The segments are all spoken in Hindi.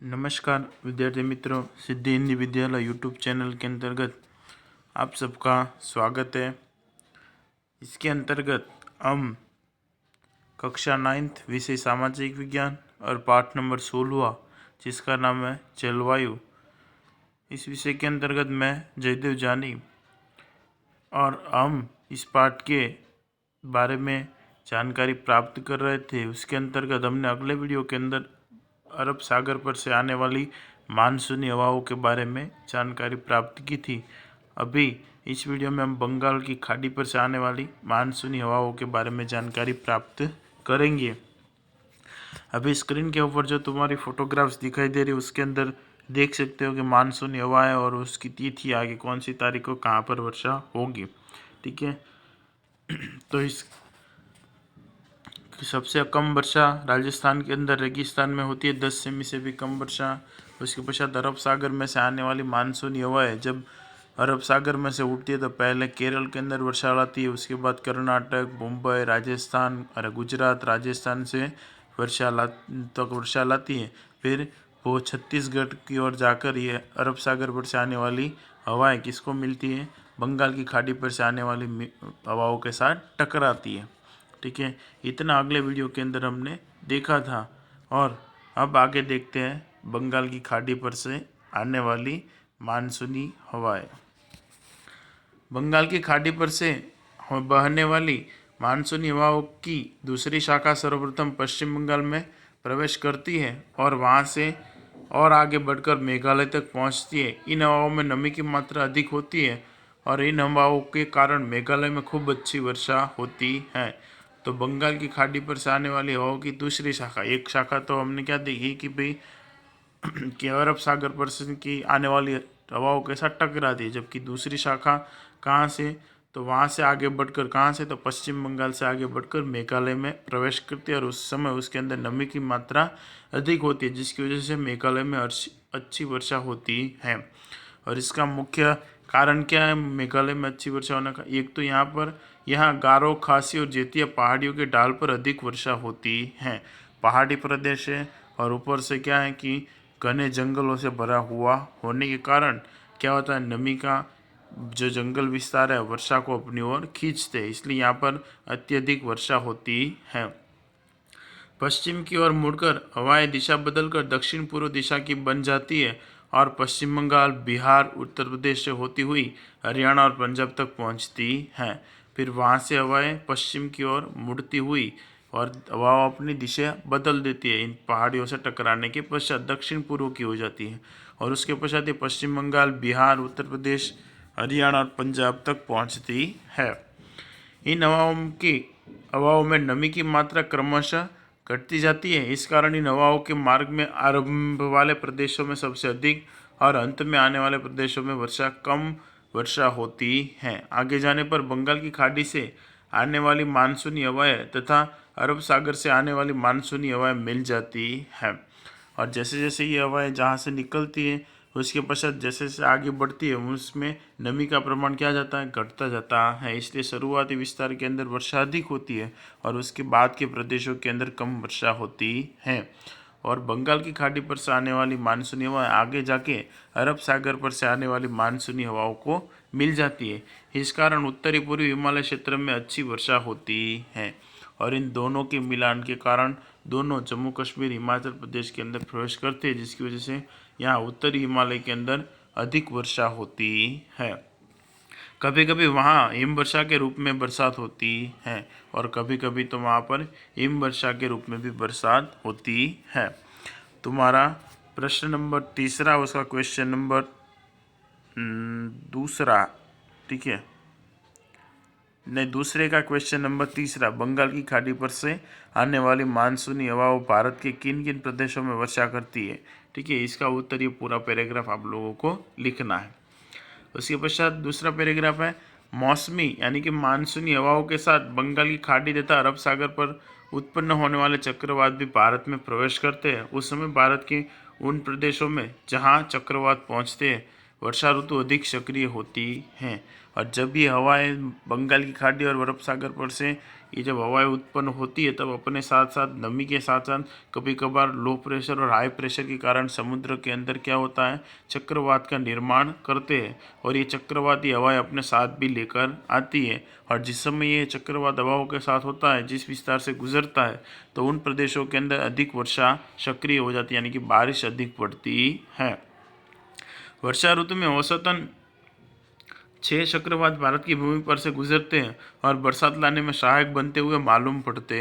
नमस्कार विद्यार्थी मित्रों, सिद्धि हिंदी विद्यालय यूट्यूब चैनल के अंतर्गत आप सबका स्वागत है। इसके अंतर्गत हम कक्षा 9th विषय सामाजिक विज्ञान और पाठ नंबर 16 जिसका नाम है जलवायु, इस विषय के अंतर्गत मैं जयदेव जानी और हम इस पाठ के बारे में जानकारी प्राप्त कर रहे थे। उसके अंतर्गत हमने अगले वीडियो के अंदर अरब सागर पर से आने वाली मानसूनी हवाओं के बारे में जानकारी प्राप्त की थी। अभी इस वीडियो में हम बंगाल की खाड़ी पर से आने वाली मानसूनी हवाओं के बारे में जानकारी प्राप्त करेंगे। अभी स्क्रीन के ऊपर जो तुम्हारी फोटोग्राफ्स दिखाई दे रही है उसके अंदर देख सकते हो कि मानसूनी हवाएं और उसकी तिथि आगे कौन सी तारीख को कहाँ पर वर्षा होगी। ठीक है, तो इस सबसे कम वर्षा राजस्थान के अंदर रेगिस्तान में होती है, 10 सेमी से भी कम वर्षा। उसके पश्चात अरब सागर में से आने वाली मानसूनी हवाएं जब अरब सागर में से उठती है तो पहले केरल के अंदर वर्षा लाती है, उसके बाद कर्नाटक, मुंबई, राजस्थान और गुजरात, राजस्थान से वर्षा लाती है। फिर वो छत्तीसगढ़ की ओर जाकर ये अरब सागर पर से आने वाली हवाएं किसको मिलती है? बंगाल की खाड़ी पर से आने वाली हवाओं के साथ टकराती है। ठीक है, इतना अगले वीडियो के अंदर हमने देखा था। और अब आगे देखते हैं बंगाल की खाड़ी पर से आने वाली मानसूनी हवाएं। बंगाल की खाड़ी पर से बहने वाली मानसूनी हवाओं की दूसरी शाखा सर्वप्रथम पश्चिम बंगाल में प्रवेश करती है और वहां से और आगे बढ़कर मेघालय तक पहुंचती है। इन हवाओं में नमी की मात्रा अधिक होती है और इन हवाओं के कारण मेघालय में खूब अच्छी वर्षा होती है। तो बंगाल की खाड़ी पर से आने वाली हवाओं की दूसरी शाखा, एक शाखा तो हमने क्या देखी कि भाई कि अरब सागर पर से की आने वाली हवाओं के साथ टकराती है, जबकि दूसरी शाखा कहाँ से, तो वहाँ से आगे बढ़कर कहाँ से, तो पश्चिम बंगाल से आगे बढ़कर मेघालय में प्रवेश करती है और उस समय उसके अंदर नमी की मात्रा अधिक होती है, जिसकी वजह से मेघालय में अच्छी वर्षा होती है। और इसका मुख्य कारण क्या है मेघालय में अच्छी वर्षा होने का? एक तो यहाँ गारो, खासी और जेतिया पहाड़ियों के ढाल पर अधिक वर्षा होती है। पहाड़ी प्रदेश है और ऊपर से क्या है कि घने जंगलों से भरा हुआ होने के कारण क्या होता है, नमी का जो जंगल विस्तार है वर्षा को अपनी ओर खींचते हैं, इसलिए यहाँ पर अत्यधिक वर्षा होती है। पश्चिम की ओर मुड़कर हवाएं दिशा बदलकर दक्षिण पूर्व दिशा की बन जाती है और पश्चिम बंगाल, बिहार, उत्तर प्रदेश से होती हुई हरियाणा और पंजाब तक पहुंचती हैं। फिर वहां से हवाएं पश्चिम की ओर मुड़ती हुई और हवा अपनी दिशा बदल देती है, इन पहाड़ियों से टकराने के पश्चात दक्षिण पूर्व की हो जाती है और उसके पश्चात ये पश्चिम बंगाल, बिहार, उत्तर प्रदेश, हरियाणा और पंजाब तक पहुंचती है। इन हवाओं में नमी की मात्रा क्रमशः घटती जाती है। इस कारण इन हवाओं के मार्ग में आरंभ वाले प्रदेशों में सबसे अधिक और अंत में आने वाले प्रदेशों में कम वर्षा होती है। आगे जाने पर बंगाल की खाड़ी से आने वाली मानसूनी हवाएं तथा अरब सागर से आने वाली मानसूनी हवाएं मिल जाती है और जैसे जैसे ये हवाएं जहाँ से निकलती है उसके पश्चात जैसे जैसे आगे बढ़ती है उसमें नमी का प्रमाण क्या जाता है, घटता जाता है। इसलिए शुरुआती विस्तार के अंदर वर्षा अधिक होती है और उसके बाद के प्रदेशों के अंदर कम वर्षा होती है। और बंगाल की खाड़ी पर से आने वाली मानसूनी हवाएं आगे जाके अरब सागर पर से आने वाली मानसूनी हवाओं को मिल जाती है। इस कारण उत्तरी पूर्वी हिमालय क्षेत्र में अच्छी वर्षा होती है और इन दोनों के मिलान के कारण दोनों जम्मू कश्मीर, हिमाचल प्रदेश के अंदर प्रवेश करते हैं, जिसकी वजह से यहाँ उत्तरी हिमालय के अंदर अधिक वर्षा होती है। कभी कभी वहाँ हिम वर्षा के रूप में बरसात होती है और कभी कभी तो वहाँ पर हिम वर्षा के रूप में भी बरसात होती है। तुम्हारा प्रश्न नंबर तीसरा, उसका क्वेश्चन नंबर दूसरा, ठीक है, नहीं, दूसरे का क्वेश्चन नंबर तीसरा, बंगाल की खाड़ी पर से आने वाली मानसूनी हवाओं भारत के किन किन प्रदेशों में वर्षा करती है? ठीक है, इसका उत्तर ये पूरा पैराग्राफ आप लोगों को लिखना है। उसके पश्चात दूसरा पैराग्राफ है, मौसमी यानी कि मानसूनी हवाओं के साथ बंगाल की खाड़ी तथा अरब सागर पर उत्पन्न होने वाले चक्रवात भी भारत में प्रवेश करते हैं। उस समय भारत के उन प्रदेशों में जहाँ चक्रवात पहुँचते हैं वर्षा ऋतु अधिक सक्रिय होती हैं और जब ये हवाएं बंगाल की खाड़ी और अरब सागर पर से ये जब हवाएं उत्पन्न होती है तब अपने साथ साथ नमी के साथ साथ कभी कभार लो प्रेशर और हाई प्रेशर के कारण समुद्र के अंदर क्या होता है, चक्रवात का निर्माण करते हैं। और ये चक्रवाती हवाएं अपने साथ भी लेकर आती है। और जिस समय ये चक्रवात हवाओं के साथ होता है, जिस विस्तार से गुजरता है, तो उन प्रदेशों के अंदर अधिक वर्षा सक्रिय हो जाती है, यानी कि बारिश अधिक पड़ती है। वर्षा ऋतु में औसतन 6 चक्रवात भारत की भूमि पर से गुजरते हैं और बरसात लाने में सहायक बनते हुए मालूम पड़ते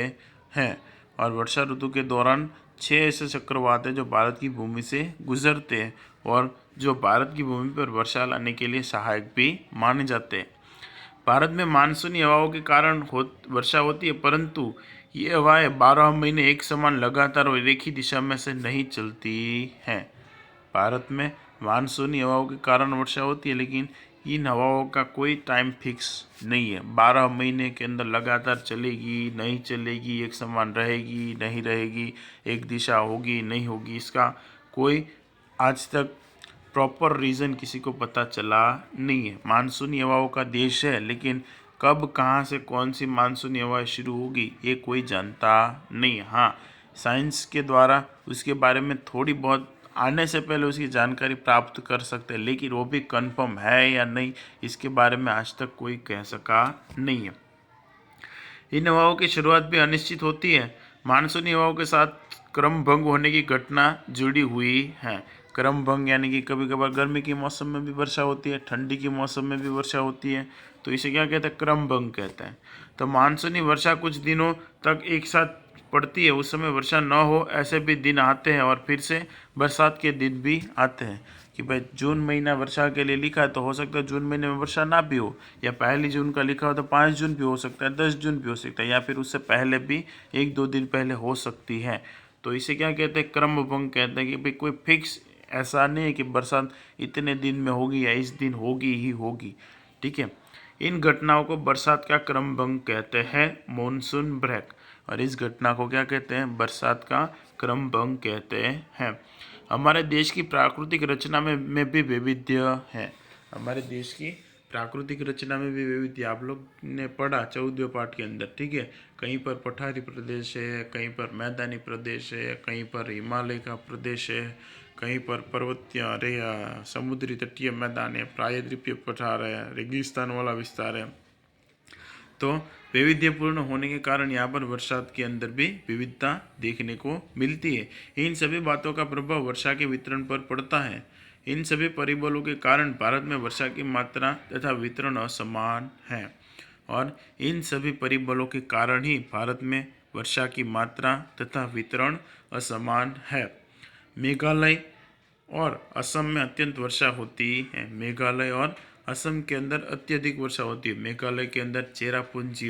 हैं। और वर्षा ऋतु के दौरान 6 ऐसे चक्रवात हैं जो भारत की भूमि से गुजरते हैं और जो भारत की भूमि पर वर्षा लाने के लिए सहायक भी माने जाते हैं। भारत में मानसूनी हवाओं के कारण वर्षा होती है, परंतु ये हवाएं 12 महीने एक समान लगातार और एक ही दिशा में से नहीं चलती हैं। भारत में मानसूनी हवाओं के कारण वर्षा होती है, लेकिन इन हवाओं का कोई टाइम फिक्स नहीं है। 12 महीने के अंदर लगातार चलेगी, नहीं चलेगी, एक समान रहेगी, नहीं रहेगी, एक दिशा होगी, नहीं होगी, इसका कोई आज तक प्रॉपर रीज़न किसी को पता चला नहीं है। मानसूनी हवाओं का देश है, लेकिन कब कहाँ से कौन सी मानसूनी हवाएं शुरू होगी ये कोई जानता नहीं। हाँ, साइंस के द्वारा उसके बारे में थोड़ी बहुत आने से पहले उसकी जानकारी प्राप्त कर सकते हैं, लेकिन वो भी कंफर्म है या नहीं इसके बारे में आज तक कोई कह सका नहीं है। इन हवाओं की शुरुआत भी अनिश्चित होती है। मानसूनी हवाओं के साथ क्रम भंग होने की घटना जुड़ी हुई है। क्रम भंग यानी कि कभी कभार गर्मी के मौसम में भी वर्षा होती है, ठंडी के मौसम में भी वर्षा होती है, तो इसे क्या कहते हैं, क्रम भंग कहते हैं। तो मानसूनी वर्षा कुछ दिनों तक एक साथ पड़ती है, उस समय वर्षा न हो ऐसे भी दिन आते हैं और फिर से बरसात के दिन भी आते हैं। कि भाई जून महीना वर्षा के लिए लिखा है तो हो सकता है जून महीने में वर्षा ना भी हो, या 1 जून का लिखा हो तो 5 जून भी हो सकता है, 10 जून भी हो सकता है, या फिर उससे पहले भी 1-2 दिन पहले हो सकती है। तो इसे क्या कहते हैं, क्रमभंग कहते हैं। कि भाई कोई फिक्स ऐसा नहीं है कि बरसात इतने दिन में होगी या इस दिन होगी ही होगी। ठीक है, इन घटनाओं को बरसात का क्रमभंग कहते हैं, मॉनसून ब्रेक। और इस घटना को क्या कहते हैं, बरसात का क्रमभंग कहते हैं। हमारे देश की प्राकृतिक रचना में भी वैविध्य है। हमारे देश की प्राकृतिक रचना में भी वैविध्य आप लोग ने पढ़ा 14वें पाठ के अंदर। ठीक है, कहीं पर पठारी प्रदेश है, कहीं पर मैदानी प्रदेश है, कहीं पर हिमालय का प्रदेश है, कहीं पर पर्वतीय अरे समुद्री तटीय मैदान है, प्रायद्वीपीय पठार है, रेगिस्तान वाला विस्तार है। तो वैविध्यपूर्ण होने के कारण यहाँ पर बरसात के अंदर भी विविधता देखने को मिलती है। इन सभी बातों का प्रभाव वर्षा के वितरण पर पड़ता है। इन सभी परिबलों के कारण भारत में वर्षा की मात्रा तथा वितरण असमान है। और इन सभी परिबलों के कारण ही भारत में वर्षा की मात्रा तथा वितरण असमान है। मेघालय और असम में अत्यंत वर्षा होती है। मेघालय और असम के अंदर अत्यधिक वर्षा होती है। मेघालय के अंदर चेरापूंजी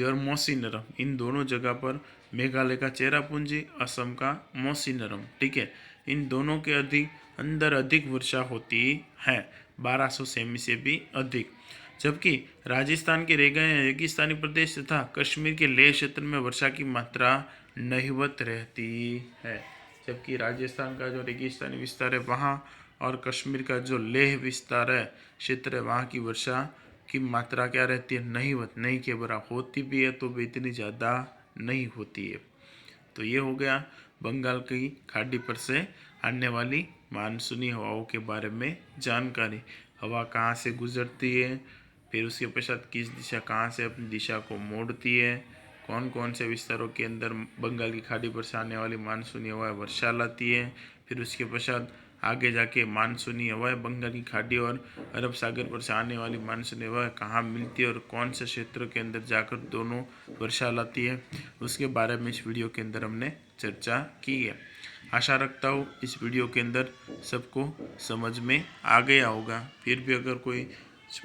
और मौसीनरम, इन दोनों जगह पर, मेघालय का चेरापूंजी, असम का मौसीनरम, ठीक है, इन दोनों के अंदर अधिक वर्षा होती है, 1200 सेमी से भी अधिक। जबकि राजस्थान के रेगिस्तानी प्रदेश तथा कश्मीर के लेह क्षेत्र में वर्षा की मात्रा नहिवत रहती है। जबकि राजस्थान का जो रेगिस्तानी विस्तार है वहाँ और कश्मीर का जो लेह विस्तार है क्षेत्र है वहाँ की वर्षा की मात्रा क्या रहती है, नहिवत, नहीं के बराबर होती भी है तो भी इतनी ज़्यादा नहीं होती है। तो ये हो गया बंगाल की खाड़ी पर से आने वाली मानसूनी हवाओं के बारे में जानकारी। हवा कहाँ से गुजरती है, फिर उसके पश्चात किस दिशा कहाँ से अपनी दिशा को मोड़ती है, कौन कौन से विस्तारों के अंदर बंगाल की खाड़ी पर से आने वाली मानसूनी हवाएं वर्षा लाती है, फिर उसके पश्चात आगे जाके मानसूनी हवाएं बंगाल की खाड़ी और अरब सागर पर से आने वाली मानसूनी हवाएं कहाँ मिलती है और कौन से क्षेत्र के अंदर जाकर दोनों वर्षा लाती है, उसके बारे में इस वीडियो के अंदर हमने चर्चा की है। आशा रखता हूँ इस वीडियो के अंदर सबको समझ में आ गया होगा। फिर भी अगर कोई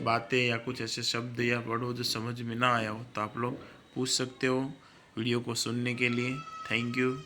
बातें या कुछ ऐसे शब्द या वर्ड हो जो समझ में ना आया हो तो आप लोग पूछ सकते हो। वीडियो को सुनने के लिए थैंक यू।